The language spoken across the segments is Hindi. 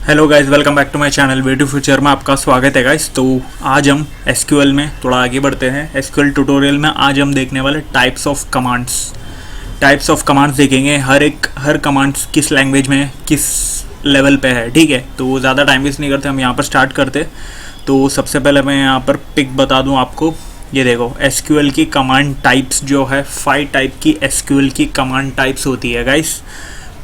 Hello guys, welcome back to my channel way to future में आपका स्वागत है गाइस। तो आज हम एसक्यूएल में थोड़ा आगे बढ़ते हैं। एसक्यूएल ट्यूटोरियल में आज हम देखने वाले टाइप्स ऑफ कमांड्स देखेंगे। हर कमांड्स किस लैंग्वेज में किस लेवल पे है, ठीक है। तो ज़्यादा टाइम वेस्ट नहीं करते, हम यहाँ पर स्टार्ट करते। तो सबसे पहले मैं यहाँ पर पिक बता दूँ आपको। ये देखो, एसक्यूएल की कमांड टाइप्स जो है 5 टाइप की एसक्यूएल की कमांड टाइप्स होती है गाइस।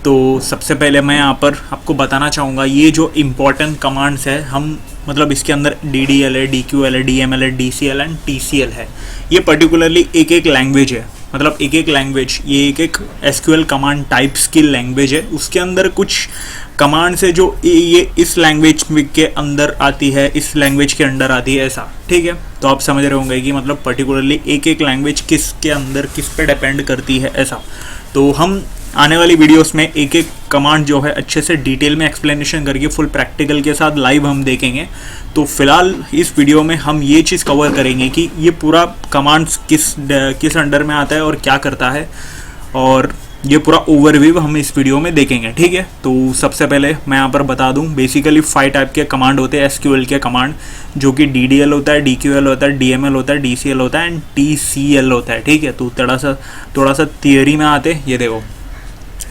तो सबसे पहले मैं यहाँ पर आपको बताना चाहूँगा, ये जो इम्पोर्टेंट कमांड्स है हम मतलब इसके अंदर DDL है, DQL है, DML है, DCL एंड TCL है। ये पर्टिकुलरली एक लैंग्वेज है, मतलब एक लैंग्वेज, ये एक SQL कमांड टाइप्स की लैंग्वेज है। उसके अंदर कुछ कमांड्स है जो ये इस लैंग्वेज के अंदर आती है, इस लैंग्वेज के अंडर आती है, ऐसा, ठीक है। तो आप समझ रहे होंगे कि मतलब पर्टिकुलरली एक लैंग्वेज किसके अंदर किस पे डिपेंड करती है, ऐसा। तो हम आने वाली वीडियोस में एक कमांड जो है अच्छे से डिटेल में एक्सप्लेनेशन करके फुल प्रैक्टिकल के साथ लाइव हम देखेंगे। तो फिलहाल इस वीडियो में हम ये चीज़ कवर करेंगे कि ये पूरा कमांड्स किस अंडर में आता है और क्या करता है, और ये पूरा ओवरव्यू हम इस वीडियो में देखेंगे, ठीक है। तो सबसे पहले मैं यहाँ पर बता दूँ, बेसिकली 5 टाइप के कमांड होते हैं एसक्यूएल के कमांड, जो कि DDL होता है, DQL होता है, DML होता है, DCL होता है एंड TCL होता है, ठीक है। तो थोड़ा सा थियरी में आते। ये देखो,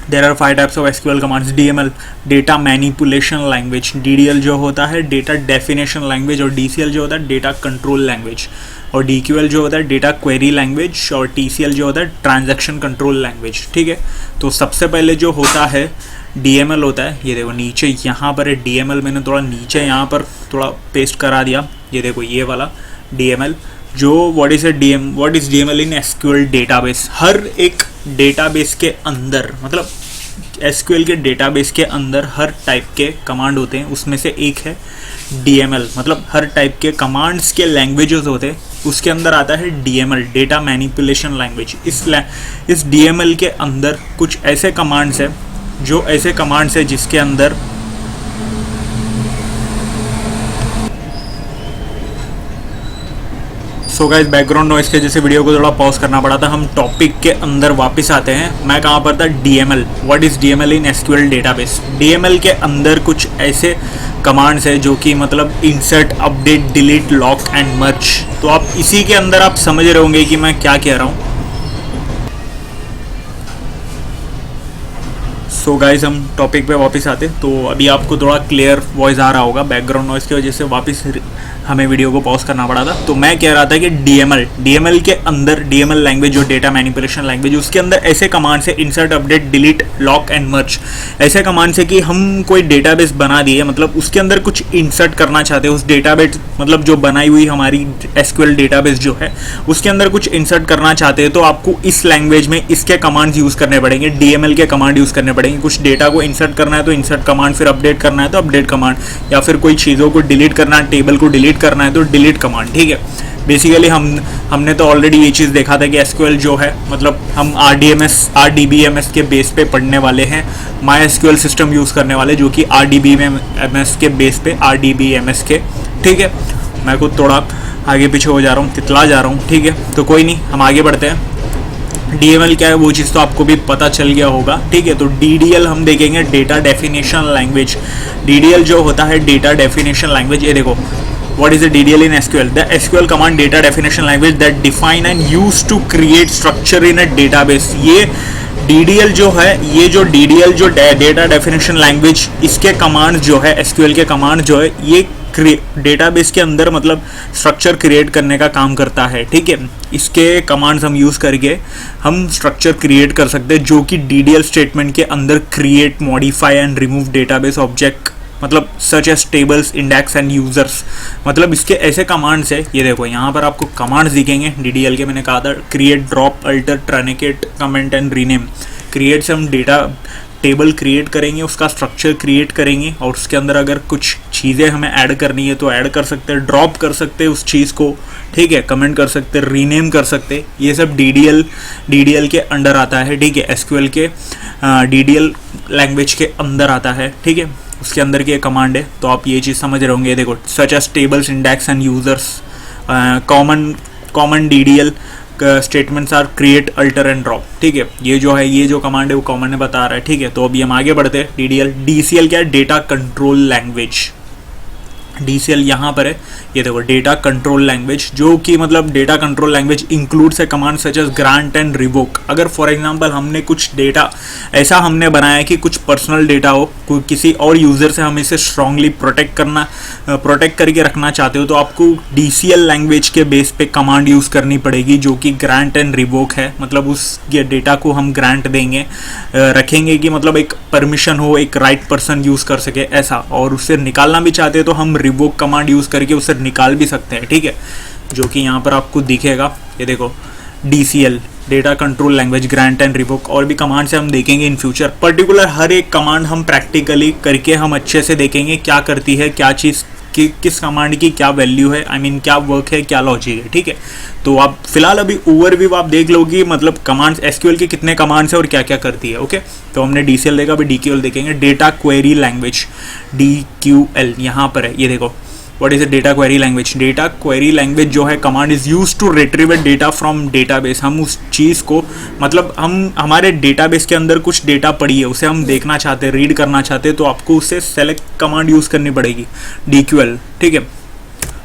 there are 5 types of SQL commands. DML data manipulation language, DDL जो होता है डेटा डेफिनेशन लैंग्वेज, और DCL जो होता है डेटा कंट्रोल लैंग्वेज, और DQL जो होता है डेटा क्वेरी लैंग्वेज, और TCL जो होता है ट्रांजैक्शन कंट्रोल लैंग्वेज, ठीक है। तो सबसे पहले जो होता है DML होता है। ये देखो नीचे यहाँ पर है DML, मैंने थोड़ा नीचे यहाँ पर थोड़ा पेस्ट करा दिया। ये देखो ये वाला DML, जो what is DML in SQL database. हर एक डेटाबेस के अंदर, मतलब एसक्यूएल के डेटाबेस के अंदर हर टाइप के कमांड होते हैं, उसमें से एक है DML। मतलब हर टाइप के कमांड्स के लैंग्वेजेस होते हैं, उसके अंदर आता है DML, डेटा मैनिपुलेशन लैंग्वेज। इस DML के अंदर कुछ ऐसे कमांड्स है जिसके अंदर सो गाइस, बैकग्राउंड नॉइस के जैसे वीडियो को थोड़ा पॉज करना पड़ा था। हम टॉपिक के अंदर वापस आते हैं। मैं कहाँ पर था? DML। What is DML in SQL database. DML के अंदर कुछ ऐसे कमांड्स है जो कि मतलब insert, update, delete, lock and merge. तो आप इसी के अंदर आप समझ रहे होंगे कि मैं क्या कह रहा हूँ। सो गाइस, हम टॉपिक पे वापस आते। तो अभी आपको थोड़ा क्लियर वॉइस आ रहा होगा, बैकग्राउंड नॉइस की वजह से वापस हमें वीडियो को पॉज करना पड़ा था। तो मैं कह रहा था कि DML के अंदर, DML लैंग्वेज जो डेटा मैनिपुलेशन लैंग्वेज, उसके अंदर ऐसे कमांड्स है insert, update, delete, lock and merge. ऐसे कमांड्स है कि हम कोई डेटाबेस बना दिए, मतलब उसके अंदर कुछ इंसर्ट करना चाहते हैं, उस डेटाबेस मतलब जो बनाई हुई हमारी एसक्यूएल डेटाबेस जो है उसके अंदर कुछ इंसर्ट करना चाहते हैं, तो आपको इस लैंग्वेज में इसके कमांड्स यूज़ करने पड़ेंगे, DML के कमांड यूज़ करने पड़ेंगे। कुछ डेटा को इंसर्ट करना है तो इंसर्ट कमांड, फिर अपडेट करना है तो अपडेट कमांड, या फिर कोई चीज़ों को डिलीट करना है, टेबल को डिलीट करना है तो डिलीट कमांड, ठीक है। बेसिकली हमने तो ऑलरेडी ये चीज़ देखा था कि एसक्यूएल जो है, मतलब हम RDBMS के बेस पे पढ़ने वाले हैं, MySQL सिस्टम यूज़ करने वाले, जो कि RDBMS के बेस पे, RDBMS के, ठीक है। मैं खुद थोड़ा आगे पीछे हो जा रहा हूँ, तितला जा रहा हूँ, ठीक है। तो कोई नहीं, हम आगे बढ़ते हैं। DML क्या है वो चीज़ तो आपको भी पता चल गया होगा, ठीक है। तो DDL हम देखेंगे, डेटा डेफिनेशन लैंग्वेज। DDL जो होता है डेटा डेफिनेशन लैंग्वेज। ये देखो, what is the DDL in SQL? The SQL command data definition language that define and used to create structure in a database। ये DDL जो है, ये जो DDL जो डेटा डेफिनेशन लैंग्वेज, इसके कमांड जो है, SQL के कमांड जो है, ये डेटाबेस के अंदर मतलब स्ट्रक्चर क्रिएट करने का काम करता है, ठीक है। इसके कमांड्स हम यूज़ करके हम स्ट्रक्चर क्रिएट कर सकते हैं, जो कि DDL स्टेटमेंट के अंदर create, modify and remove database object, मतलब such as tables, index and users. मतलब इसके ऐसे कमांड्स है। ये देखो यहाँ पर आपको कमांड्स दिखेंगे DDL के। मैंने कहा था create, drop, alter, truncate, comment and rename. Create से हम डेटा टेबल क्रिएट करेंगे, उसका स्ट्रक्चर क्रिएट करेंगे, और उसके अंदर अगर कुछ चीज़ें हमें ऐड करनी है तो ऐड कर सकते हैं, ड्रॉप कर सकते हैं उस चीज़ को, ठीक है, कमेंट कर सकते हैं, रीनेम कर सकते हैं। ये सब DDL के अंडर आता है, ठीक है। एसक्यूएल के DDL लैंग्वेज के अंदर आता है, ठीक है। उसके अंदर की एक कमांड है, तो आप ये चीज़ समझ रहे होंगे। देखो, such as tables, index and users, common DDL statements are create, alter and drop. ठीक है, ये जो है, ये जो कमांड है वो कॉमन ने बता रहा है। ठीक है, तो अभी हम आगे बढ़ते हैं। DDL, DCL क्या है? Data control language. DCL यहाँ पर है, ये देखो डेटा कंट्रोल लैंग्वेज, जो कि मतलब data control language includes a command such as grant and revoke. अगर फॉर एग्जांपल हमने कुछ डेटा ऐसा हमने बनाया है कि कुछ पर्सनल डेटा हो, कोई किसी और यूज़र से हम इसे स्ट्रांगली प्रोटेक्ट करके रखना चाहते हो, तो आपको DCL लैंग्वेज के बेस पे कमांड यूज़ करनी पड़ेगी, जो कि ग्रांट एंड रिवोक है। मतलब उस डेटा को हम ग्रांट देंगे, रखेंगे कि मतलब एक परमिशन हो, एक राइट पर्सन यूज़ कर सके ऐसा, और उससे निकालना भी चाहते हैं तो हम रिवोक कमांड यूज़ करके उसे निकाल भी सकते हैं। ठीक है, जो कि यहाँ पर आपको दिखेगा, ये देखो DCL, data control language, grant and revoke. और भी कमांड से हम देखेंगे इन फ्यूचर। पर्टिकुलर हर एक कमांड हम प्रैक्टिकली करके हम अच्छे से देखेंगे क्या करती है, क्या चीज़ कि किस कमांड की क्या वैल्यू है, आई मीन क्या वर्क है, क्या लॉजिक है। ठीक है, तो आप फिलहाल अभी ओवरव्यू आप देख लोगे, मतलब कमांड्स SQL के कितने कमांड्स है और क्या क्या करती है। ओके, तो हमने DCL देखा, अभी DQL देखेंगे, डेटा क्वेरी लैंग्वेज, DQL यहाँ पर है। ये देखो what is a data query language. Data query language जो है, command is use to retrieve data from database. हम उस चीज़ को, मतलब हम हमारे डेटाबेस के अंदर कुछ डेटा पड़ी है, उसे हम देखना चाहते हैं, रीड करना चाहते हैं, तो आपको उसे सेलेक्ट कमांड यूज़ करनी पड़ेगी, DQL। ठीक है,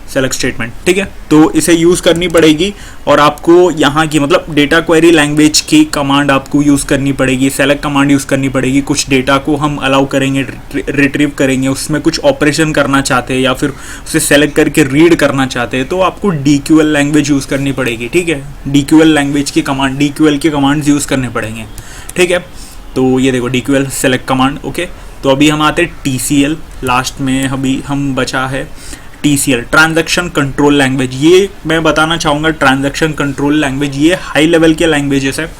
सेलेक्ट स्टेटमेंट। ठीक है, तो इसे यूज़ करनी पड़ेगी, और आपको यहाँ की मतलब डेटा क्वेरी लैंग्वेज की कमांड आपको यूज़ करनी पड़ेगी, सेलेक्ट कमांड यूज़ करनी पड़ेगी। कुछ डेटा को हम अलाउ करेंगे, रिट्रीव करेंगे, उसमें कुछ ऑपरेशन करना चाहते हैं या फिर उसे सेलेक्ट करके रीड करना चाहते हैं, तो आपको DQL लैंग्वेज यूज़ करनी पड़ेगी। ठीक है, DQL लैंग्वेज की कमांड, DQL के कमांड्स यूज़ करने पड़ेंगे। ठीक है, तो ये देखो DQL सेलेक्ट कमांड। ओके, तो अभी हम आते हैं TCL, लास्ट में अभी हम बचा है TCL, ट्रांजैक्शन कंट्रोल लैंग्वेज। ये मैं बताना चाहूँगा, ट्रांजैक्शन कंट्रोल लैंग्वेज ये हाई लेवल के लैंग्वेजेस है,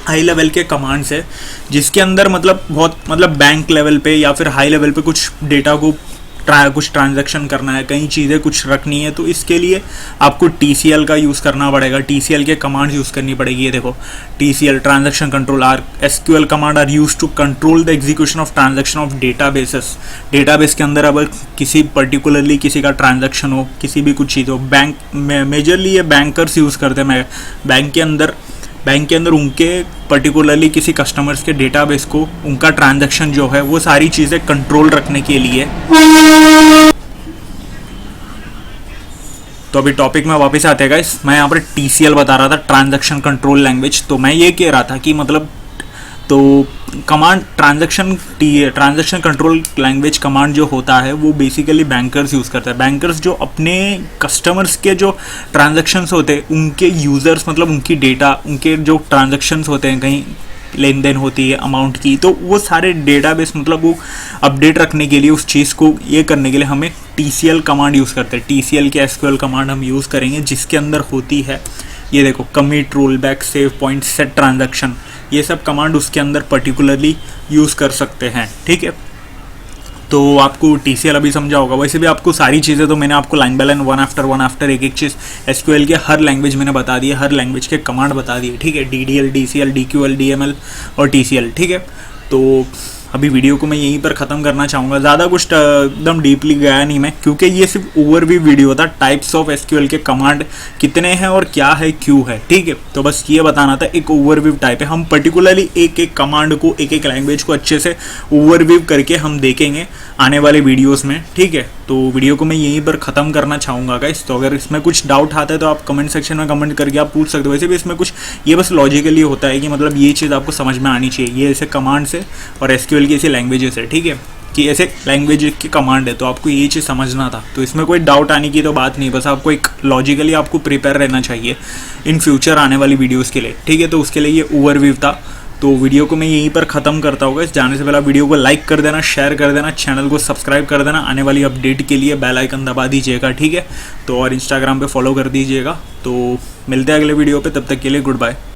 हाई लेवल के कमांड्स है, जिसके अंदर मतलब बैंक लेवल पे या फिर हाई लेवल पे कुछ डेटा को कुछ ट्रांजैक्शन करना है, कई चीज़ें कुछ रखनी है, तो इसके लिए आपको TCL का यूज़ करना पड़ेगा, TCL के कमांड्स यूज़ करनी पड़ेगी। ये देखो TCL, transaction control, SQL command are use to control the execution of transaction of databases. Database के अंदर अगर किसी पर्टिकुलरली किसी का ट्रांजैक्शन हो, किसी भी कुछ चीज़ हो, बैंक में मेजरली ये बैंकर्स यूज़ करते हैं, बैंक के अंदर उनके पर्टिकुलरली किसी कस्टमर्स के डेटाबेस को, उनका ट्रांजैक्शन जो है वो सारी चीज़ें कंट्रोल रखने के लिए। तो अभी टॉपिक में वापस आते हैं गाइस, मैं यहाँ पर TCL बता रहा था, ट्रांजैक्शन कंट्रोल लैंग्वेज। तो मैं ये कह रहा था कि मतलब तो command transaction control language command जो होता है वो बेसिकली बैंकर्स यूज़ करते हैं। बैंकर्स जो अपने कस्टमर्स के जो ट्रांजैक्शंस होते हैं, उनके यूज़र्स मतलब उनकी डेटा, उनके जो ट्रांजैक्शंस होते हैं, कहीं लेन देन होती है अमाउंट की, तो वो सारे डेटाबेस मतलब वो अपडेट रखने के लिए, उस चीज़ को ये करने के लिए हमें TCL कमांड यूज़ करते हैं। TCL के SQL कमांड हम यूज़ करेंगे, जिसके अंदर होती है ये देखो commit, roll back, save point, set transaction, ये सब कमांड उसके अंदर पर्टिकुलरली यूज़ कर सकते हैं। ठीक है, तो आपको TCL अभी समझा होगा। वैसे भी आपको सारी चीज़ें तो मैंने आपको line by line one after एक एक चीज़ SQL के हर लैंग्वेज मैंने बता दी है, हर लैंग्वेज के कमांड बता दिए। ठीक है, DDL, DCL, DQL, DML और TCL। ठीक है, तो अभी वीडियो को मैं यहीं पर ख़त्म करना चाहूँगा। ज़्यादा कुछ एकदम डीपली गया नहीं मैं, क्योंकि ये सिर्फ ओवरव्यू वीडियो था, टाइप्स ऑफ SQL के कमांड कितने हैं और क्या है, क्यों है। ठीक है, तो बस ये बताना था, एक ओवरव्यू टाइप है। हम पर्टिकुलरली एक एक कमांड को, एक एक लैंग्वेज को अच्छे से ओवरव्यू करके हम देखेंगे आने वाले वीडियोस में। ठीक है, तो वीडियो को मैं यहीं पर ख़त्म करना चाहूँगा गाइस। तो अगर इसमें कुछ डाउट आता है तो आप कमेंट सेक्शन में कमेंट करके आप पूछ सकते हो। वैसे भी इसमें कुछ ये बस लॉजिकली होता है कि मतलब ये चीज़ आपको समझ में आनी चाहिए, ये ऐसे कमांड्स है और SQL की ऐसी लैंग्वेजेस है। ठीक है, कि ऐसे लैंग्वेज की कमांड है, तो आपको ये चीज़ समझना था। तो इसमें कोई डाउट आने की तो बात नहीं, बस आपको एक लॉजिकली आपको प्रिपेयर रहना चाहिए इन फ्यूचर आने वाली वीडियोज़ के लिए। ठीक है, तो उसके लिए ये ओवरव्यू था। तो वीडियो को मैं यहीं पर ख़त्म करता हूँ। जाने से पहले वीडियो को लाइक कर देना, शेयर कर देना, चैनल को सब्सक्राइब कर देना, आने वाली अपडेट के लिए बेल आइकन दबा दीजिएगा। ठीक है, तो और इंस्टाग्राम पे फॉलो कर दीजिएगा। तो मिलते हैं अगले वीडियो पे, तब तक के लिए गुड बाय।